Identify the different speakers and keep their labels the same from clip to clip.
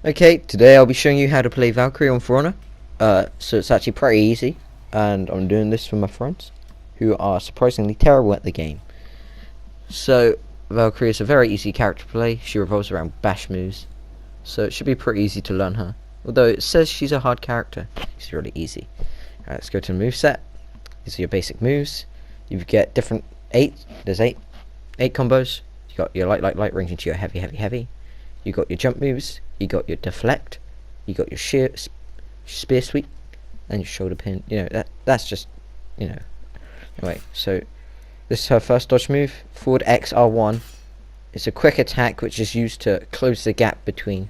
Speaker 1: Okay, today I'll be showing you how to play Valkyrie on For Honor. So it's actually pretty easy, and I'm doing this for my friends, who are surprisingly terrible at the game. So Valkyrie is a very easy character to play. She revolves around bash moves, so it should be pretty easy to learn her. Although it says she's a hard character, she's really easy. Alright, let's go to the moveset. These are your basic moves. You get different there's eight combos. You got your light ranging to your heavy. You got your jump moves, you got your deflect, you got your spear sweep, and your shoulder pin. That's just, Anyway, so this is her first dodge move, forward X R1. It's a quick attack which is used to close the gap between.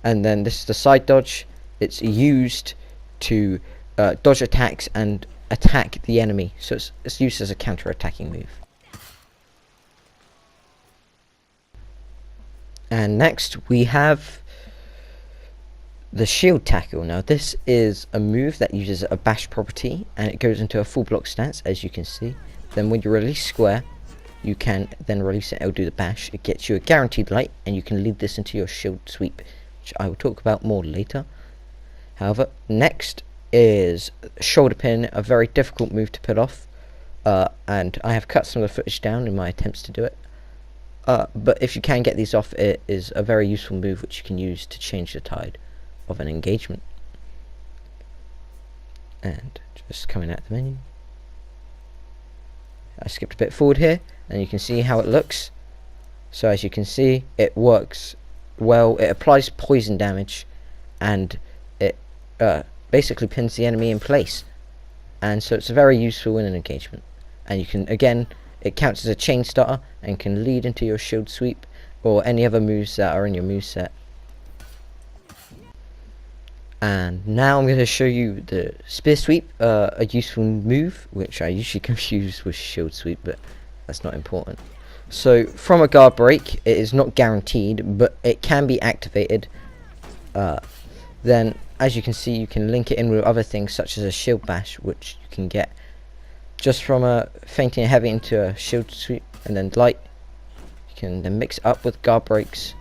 Speaker 1: And then this is the side dodge. It's used to dodge attacks and attack the enemy. So it's used as a counter-attacking move. And next we have the shield tackle. Now this is a move that uses a bash property, and it goes into a full block stance, as you can see. Then when you release square, you can then release it. It'll do the bash. It gets you a guaranteed light, and you can lead this into your shield sweep, which I will talk about more later. However, next is shoulder pin, a very difficult move to pull off, and I have cut some of the footage down in my attempts to do it. But if you can get these off, it is a very useful move which you can use to change the tide of an engagement. And just coming out the menu, I skipped a bit forward here, and you can see how it looks. So as you can see, it works well. It applies poison damage, and it basically pins the enemy in place. And so it's very useful in an engagement. And you can, again, it counts as a chain starter and can lead into your shield sweep or any other moves that are in your moveset. And now I'm going to show you the spear sweep, a useful move which I usually confuse with shield sweep, but that's not important. So from a guard break, it is not guaranteed, but it can be activated. Then as you can see, you can link it in with other things such as a shield bash, which you can get just from a fainting a heavy into a shield sweep, and then light. You can then mix it up with guard breaks,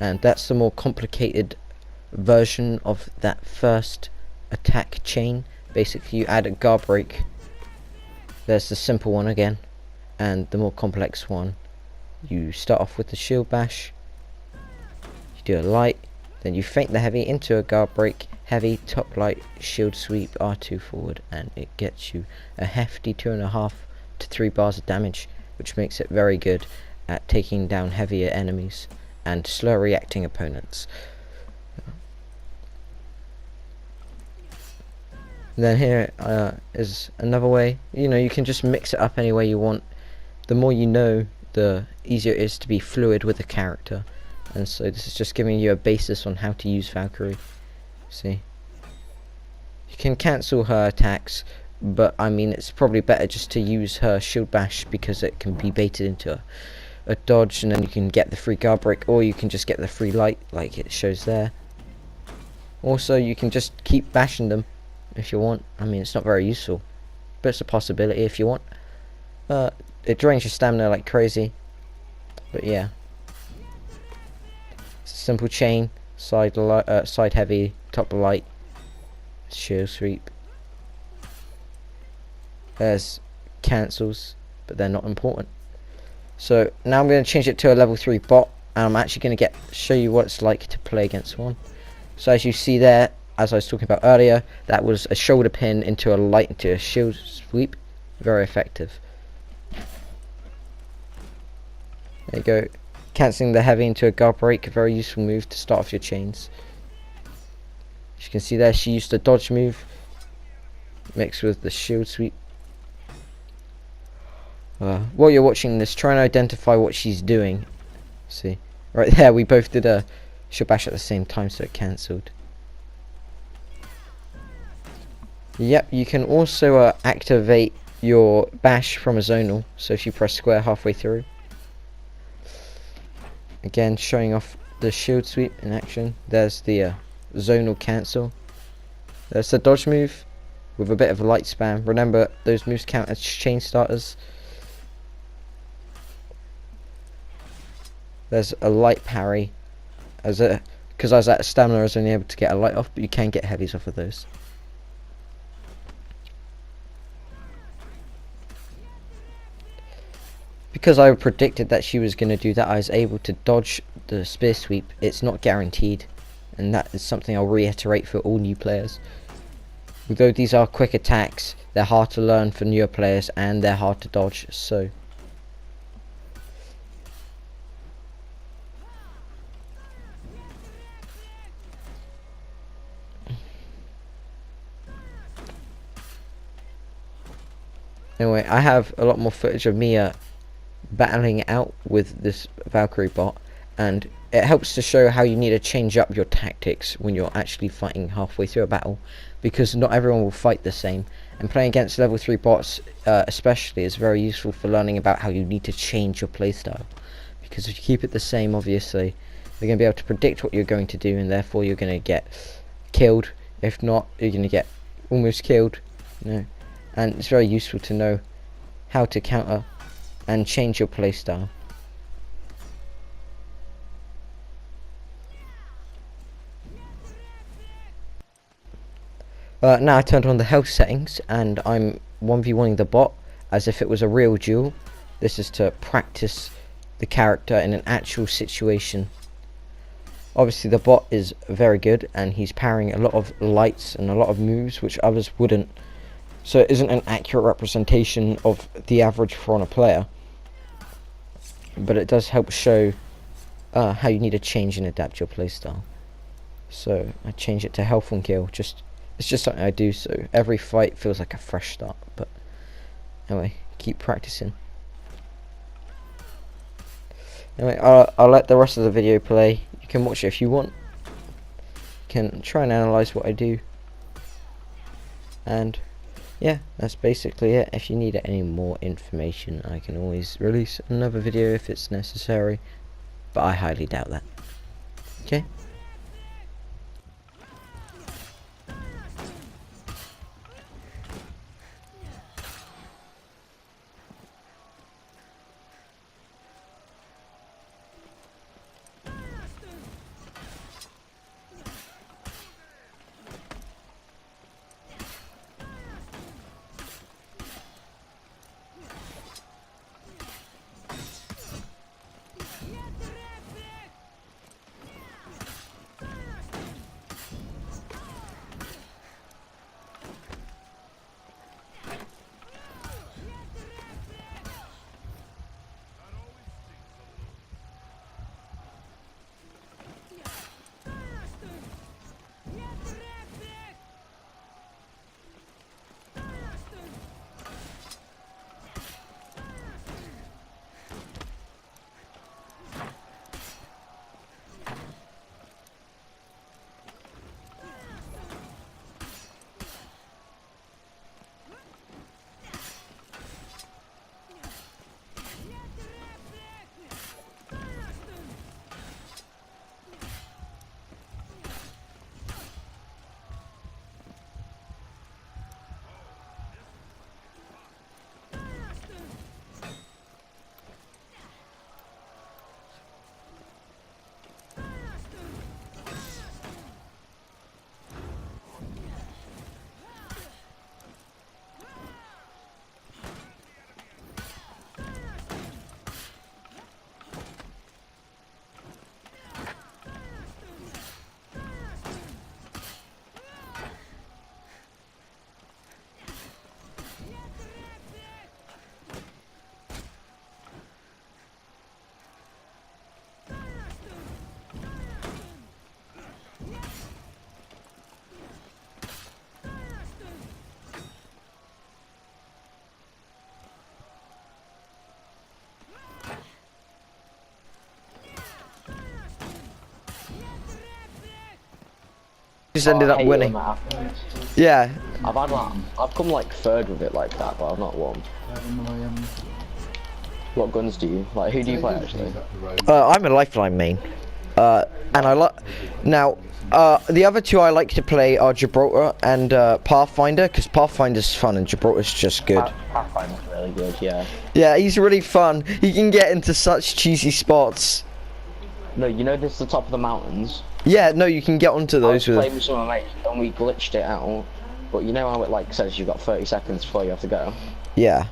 Speaker 1: and that's the more complicated version of that first attack chain. Basically, you add a guard break. There's the simple one again, and the more complex one. You start off with the shield bash. You do a light, then you feint the heavy into a guard break, heavy, top light, shield sweep, R2 forward, and it gets you a hefty 2.5 to 3 bars of damage, which makes it very good at taking down heavier enemies and slow reacting opponents. Then here is another way. You can just mix it up any way you want. The more you know, the easier it is to be fluid with a character. And so this is just giving you a basis on how to use Valkyrie. See, you can cancel her attacks, but I mean it's probably better just to use her shield bash because it can be baited into a dodge, and then you can get the free guard break, or you can just get the free light like it shows there. Also, you can just keep bashing them if you want. I mean, it's not very useful, but it's a possibility if you want. It drains your stamina like crazy, but yeah. It's a simple chain, side heavy, top light, shield sweep. There's cancels, but they're not important. So now I'm going to change it to a level 3 bot, and I'm actually going to show you what it's like to play against one. So as you see there, as I was talking about earlier, that was a shoulder pin into a light into a shield sweep. Very effective. There you go. Cancelling the heavy into a guard break, a very useful move to start off your chains. As you can see there, she used the dodge move mixed with the shield sweep. While you're watching this, try and identify what she's doing. See, right there, we both did a shield bash at the same time, so it cancelled. Yep, you can also activate your bash from a zonal, so if you press square halfway through. Again, showing off the shield sweep in action. There's the zonal cancel. There's the dodge move with a bit of a light spam. Remember, those moves count as chain starters. There's a light parry as a because I was at stamina, I was only able to get a light off, but you can get heavies off of those. Because I predicted that she was going to do that, I was able to dodge the spear sweep. It's not guaranteed, and that is something I'll reiterate for all new players. Although these are quick attacks, they're hard to learn for newer players, and they're hard to dodge, so... Anyway, I have a lot more footage of me battling out with this Valkyrie bot, and it helps to show how you need to change up your tactics when you're actually fighting halfway through a battle, because not everyone will fight the same, and playing against level 3 bots especially is very useful for learning about how you need to change your playstyle, because if you keep it the same, obviously you're going to be able to predict what you're going to do, and therefore you're going to get killed. If not, you're going to get almost killed, you know. And it's very useful to know how to counter and change your playstyle. Now I turned on the health settings and I'm 1v1ing the bot as if it was a real duel. This is to practice the character in an actual situation. Obviously the bot is very good and he's parrying a lot of lights and a lot of moves which others wouldn't. So it isn't an accurate representation of the average For Honor player, but it does help show how you need to change and adapt your playstyle. So I change it to health and kill. It's just something I do, so every fight feels like a fresh start. But anyway, keep practicing. Anyway, I'll let the rest of the video play. You can watch it if you want. You can try and analyze what I do. And yeah, that's basically it. If you need any more information, I can always release another video if it's necessary, but I highly doubt that. Okay? Just ended up winning. Yeah.
Speaker 2: I've come like third with it like that, but I've not won. What guns do you like? Who do you play actually?
Speaker 1: I'm a Lifeline main. And I like now. The other two I like to play are Gibraltar and Pathfinder, because Pathfinder's fun and Gibraltar's just good.
Speaker 2: Pathfinder's really good, yeah.
Speaker 1: Yeah, he's really fun. He can get into such cheesy spots.
Speaker 2: No, you know this is the top of the mountains.
Speaker 1: Yeah, no, you can get onto
Speaker 2: I was
Speaker 1: those with.
Speaker 2: playing with some of my mates and we glitched it out. But you know how it like says you've got 30 seconds before you have to go.
Speaker 1: Yeah.